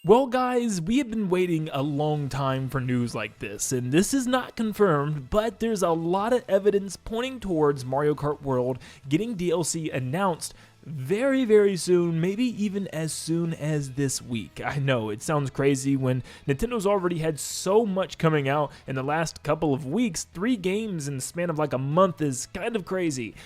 Well guys, we have been waiting a long time for news like this, and this is not confirmed, but there's a lot of evidence pointing towards Mario Kart World getting DLC announced very soon, maybe even as soon as this week. I know, it sounds crazy when Nintendo's already had so much coming out in the last couple of weeks. 3 games in the span of like a month is kind of crazy.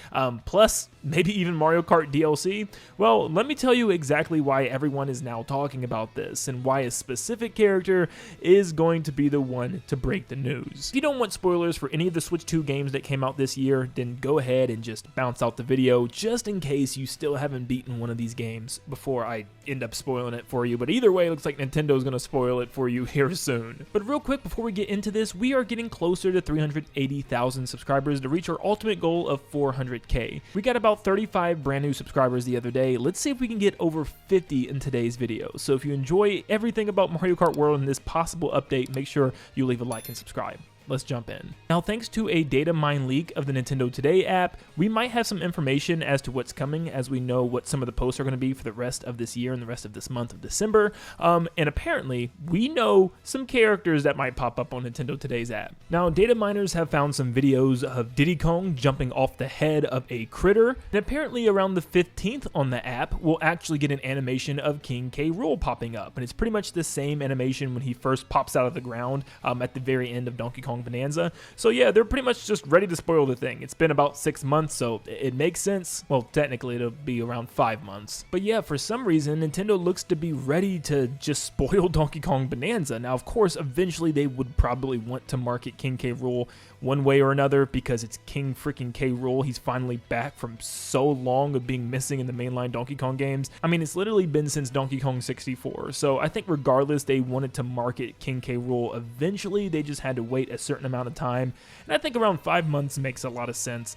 Plus, maybe even Mario Kart DLC. Well, let me tell you exactly why everyone is now talking about this, and why a specific character is going to be the one to break the news. If you don't want spoilers for any of the Switch 2 games that came out this year, then go ahead and just bounce out the video, just in case you still haven't beaten one of these games before I end up spoiling it for you. But either way, it looks like Nintendo's gonna spoil it for you here soon. But real quick, before we get into this, we are getting closer to 380,000 subscribers to reach our ultimate goal of 400k. We got about 35 brand new subscribers the other day. Let's see if we can get over 50 in today's video. So if you enjoy everything about Mario Kart World and this possible update, make sure you leave a like and subscribe. Let's jump in. Now, thanks to a data mine leak of the Nintendo Today app, we might have some information as to what's coming, as we know what some of the posts are going to be for the rest of this year and the rest of this month of December. And apparently, we know some characters that might pop up on Nintendo Today's app. Now, data miners have found some videos of Diddy Kong jumping off the head of a critter, and apparently around the 15th on the app, we'll actually get an animation of King K. Rool popping up, and it's pretty much the same animation when he first pops out of the ground at the very end of Donkey Kong Bonanza. So yeah, they're pretty much just ready to spoil the thing. It's been about 6 months, so it makes sense. Well, technically it'll be around 5 months. But yeah, for some reason, Nintendo looks to be ready to just spoil Donkey Kong Bonanza. Now, of course, eventually they would probably want to market King K. Rool one way or another, because it's King freaking K. Rool. He's finally back from so long of being missing in the mainline Donkey Kong games. I mean, it's literally been since Donkey Kong 64. So I think regardless, they wanted to market King K. Rool eventually. They just had to wait a certain amount of time, and I think around 5 months makes a lot of sense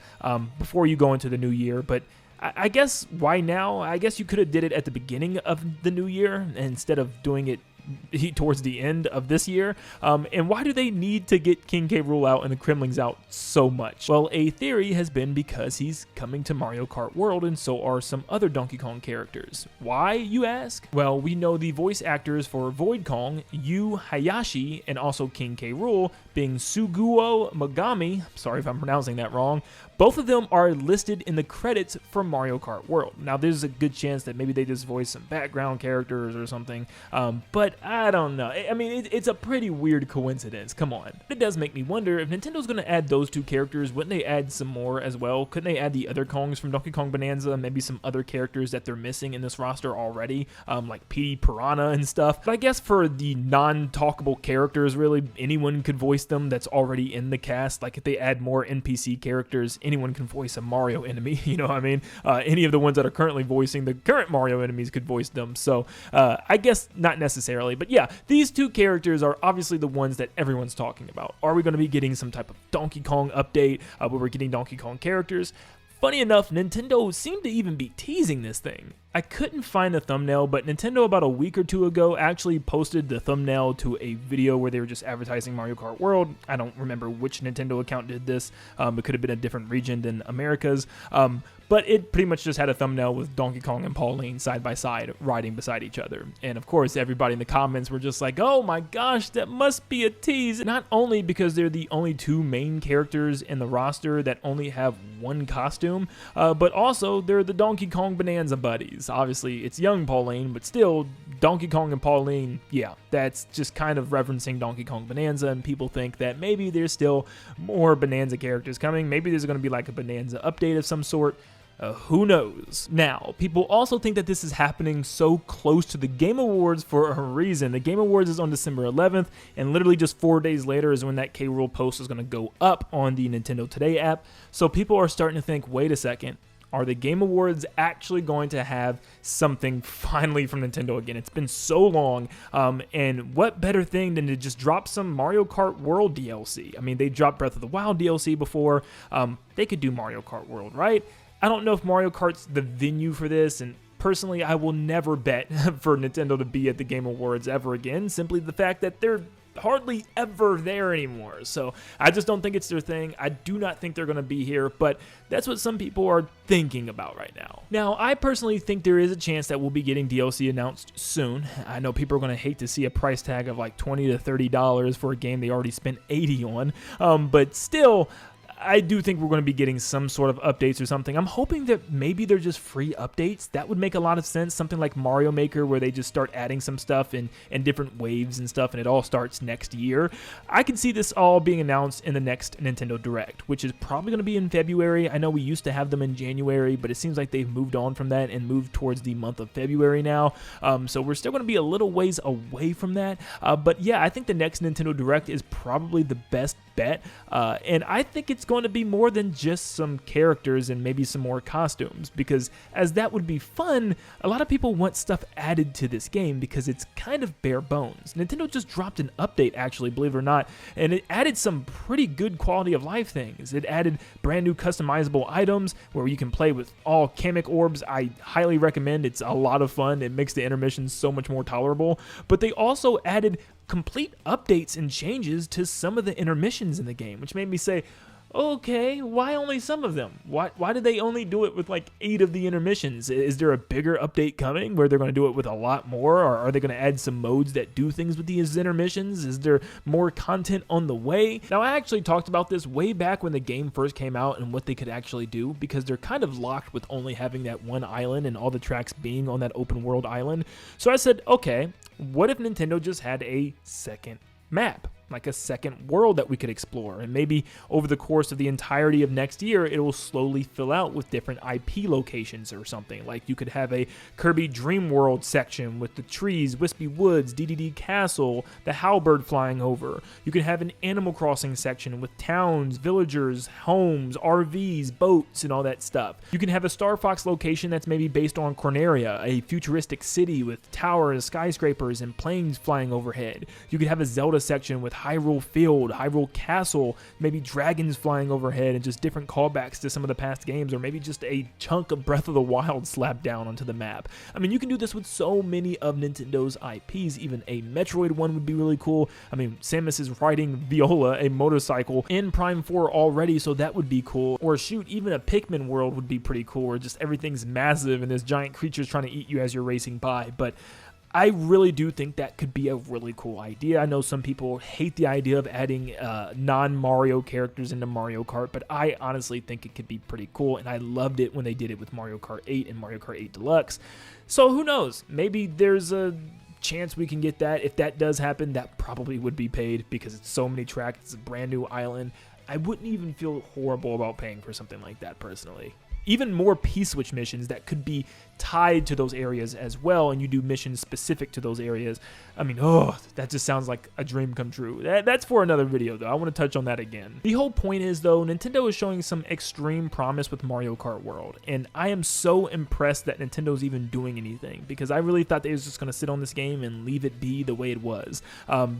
before you go into the new year. But I guess why now? I guess you could have did it at the beginning of the new year instead of doing it towards the end of this year. And why do they need to get King K. Rool out and the Kremlings out so much? Well, a theory has been because he's coming to Mario Kart World, and so are some other Donkey Kong characters. Why, you ask? Well, we know the voice actors for Void Kong, Yu Hayashi, and also King K. Rool, being Suguo Mogami, sorry if I'm pronouncing that wrong. Both of them are listed in the credits for Mario Kart World. Now, there's a good chance that maybe they just voice some background characters or something, but I don't know. I mean, it's a pretty weird coincidence. Come on. It does make me wonder if Nintendo's going to add those 2 characters. Wouldn't they add some more as well? Couldn't they add the other Kongs from Donkey Kong Bonanza? Maybe some other characters that they're missing in this roster already, like Petey Piranha and stuff. But I guess for the non-talkable characters, really, anyone could voice them that's already in the cast. Like if they add more NPC characters, anyone can voice a Mario enemy, you know what I mean? Any of the ones that are currently voicing the current Mario enemies could voice them. So I guess not necessarily. But yeah, these 2 characters are obviously the ones that everyone's talking about. Are we going to be getting some type of Donkey Kong update where we're getting Donkey Kong characters? Funny enough, Nintendo seemed to even be teasing this thing. I couldn't find a thumbnail, but Nintendo about a week or 2 ago actually posted the thumbnail to a video where they were just advertising Mario Kart World. I don't remember which Nintendo account did this. It could have been a different region than America's. But it pretty much just had a thumbnail with Donkey Kong and Pauline side by side, riding beside each other. And of course, everybody in the comments were just like, oh my gosh, that must be a tease. Not only because they're the only 2 main characters in the roster that only have 1 costume, but also they're the Donkey Kong Bonanza buddies. Obviously, it's young Pauline, but still, Donkey Kong and Pauline, yeah, that's just kind of referencing Donkey Kong Bonanza, and people think that maybe there's still more Bonanza characters coming. Maybe there's going to be like a Bonanza update of some sort. Who knows? Now, people also think that this is happening so close to the Game Awards for a reason. The Game Awards is on December 11th, and literally just 4 days later is when that K. Rool post is going to go up on the Nintendo Today app. So people are starting to think, wait a second, are the Game Awards actually going to have something finally from Nintendo again? It's been so long, and what better thing than to just drop some Mario Kart World DLC? I mean, they dropped Breath of the Wild DLC before. They could do Mario Kart World, right? I don't know if Mario Kart's the venue for this, and personally, I will never bet for Nintendo to be at the Game Awards ever again. Simply the fact that they're hardly ever there anymore. So I just don't think it's their thing. I do not think they're going to be here, but that's what some people are thinking about right now. Now, I personally think there is a chance that we'll be getting DLC announced soon. I know people are going to hate to see a price tag of like $20 to $30 for a game they already spent $80 on, but still, I do think we're going to be getting some sort of updates or something. I'm hoping that maybe they're just free updates. That would make a lot of sense. Something like Mario Maker where they just start adding some stuff in different waves and stuff, and it all starts next year. I can see this all being announced in the next Nintendo Direct, which is probably going to be in February. I know we used to have them in January, but it seems like they've moved on from that and moved towards the month of February now. So we're still going to be a little ways away from that. But yeah, I think the next Nintendo Direct is probably the best bet. And I think it's going to be more than just some characters and maybe some more costumes, because as that would be fun, a lot of people want stuff added to this game because it's kind of bare bones. Nintendo just dropped an update, actually, believe it or not, and it added some pretty good quality of life things. It added brand new customizable items where you can play with all Kamek orbs. I highly recommend. It's a lot of fun. It makes the intermissions so much more tolerable. But they also added complete updates and changes to some of the intermissions in the game, which made me say, okay, why only some of them? Why did they only do it with like 8 of the intermissions? Is there a bigger update coming where they're going to do it with a lot more? Or are they going to add some modes that do things with these intermissions? Is there more content on the way? Now, I actually talked about this way back when the game first came out and what they could actually do, because they're kind of locked with only having that one island and all the tracks being on that open world island. So I said, okay, what if Nintendo just had a second map? Like a second world that we could explore, and maybe over the course of the entirety of next year it will slowly fill out with different IP locations or something. Like you could have a Kirby Dream World section with the trees, Wispy Woods, DDD Castle, the Howlbird flying over. You could have an Animal Crossing section with towns, villagers, homes, RVs, boats, and all that stuff. You can have a Star Fox location that's maybe based on Corneria, a futuristic city with towers, skyscrapers, and planes flying overhead. You could have a Zelda section with Hyrule Field, Hyrule Castle, maybe dragons flying overhead, and just different callbacks to some of the past games, or maybe just a chunk of Breath of the Wild slapped down onto the map. I mean, you can do this with so many of Nintendo's IPs. Even a Metroid one would be really cool. I mean, Samus is riding Viola, a motorcycle, in Prime 4 already, so that would be cool. Or shoot, even a Pikmin world would be pretty cool, where just everything's massive and there's giant creatures trying to eat you as you're racing by. But I really do think that could be a really cool idea. I know some people hate the idea of adding non-Mario characters into Mario Kart, but I honestly think it could be pretty cool, and I loved it when they did it with Mario Kart 8 and Mario Kart 8 Deluxe. So who knows? Maybe there's a chance we can get that. If that does happen, that probably would be paid because it's so many tracks. It's a brand new island. I wouldn't even feel horrible about paying for something like that personally. Even more P-Switch missions that could be tied to those areas as well, and you do missions specific to those areas. I mean, oh, that just sounds like a dream come true. That's for another video, though. I want to touch on that again. The whole point is, though, Nintendo is showing some extreme promise with Mario Kart World, and I am so impressed that Nintendo's even doing anything, because I really thought they was just going to sit on this game and leave it be the way it was.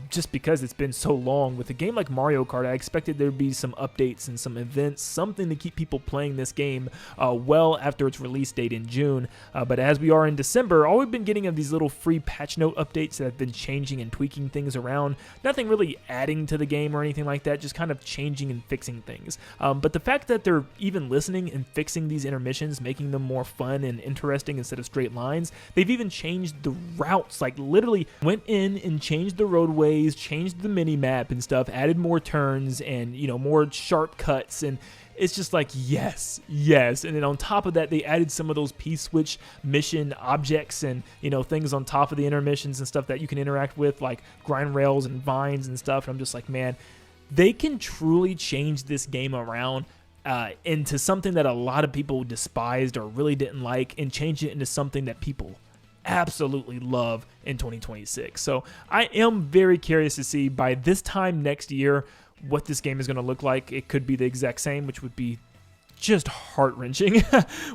Just because it's been so long. With a game like Mario Kart, I expected there'd be some updates and some events, something to keep people playing this game well after its release date in June. But as we are in December, all we've been getting are these little free patch note updates that have been changing and tweaking things around. Nothing really adding to the game or anything like that, just kind of changing and fixing things. But the fact that they're even listening and fixing these intermissions, making them more fun and interesting instead of straight lines, they've even changed the routes, like literally went in and changed the roadways, changed the mini map and stuff, added more turns and, you know, more sharp cuts, and it's just like, yes. And then on top of that, they added some of those P-Switch mission objects and, you know, things on top of the intermissions and stuff that you can interact with, like grind rails and vines and stuff. And I'm just like, man, they can truly change this game around into something that a lot of people despised or really didn't like, and change it into something that people absolutely love in 2026. So I am very curious to see by this time next year what this game is going to look like. It could be the exact same, which would be just heart-wrenching.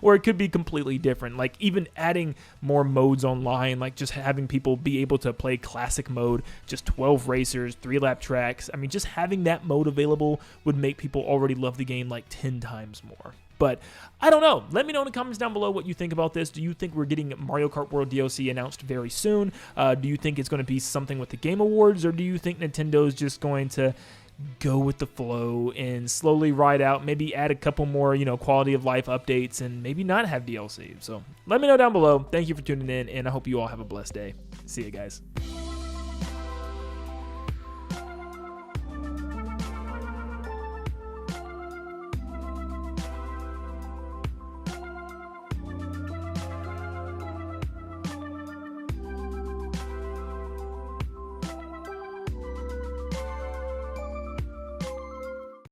Or it could be completely different, like even adding more modes online, like just having people be able to play classic mode, just 12 racers, 3-lap tracks. I mean, just having that mode available would make people already love the game like 10 times more. But I don't know. Let me know in the comments down below what you think about this. Do you think we're getting Mario Kart World DLC announced very soon? Do you think it's going to be something with the Game Awards, or do you think Nintendo's just going to go with the flow and slowly ride out, maybe add a couple more, quality of life updates, and maybe not have DLC? So let me know down below. Thank you for tuning in, and I hope you all have a blessed day. See you guys.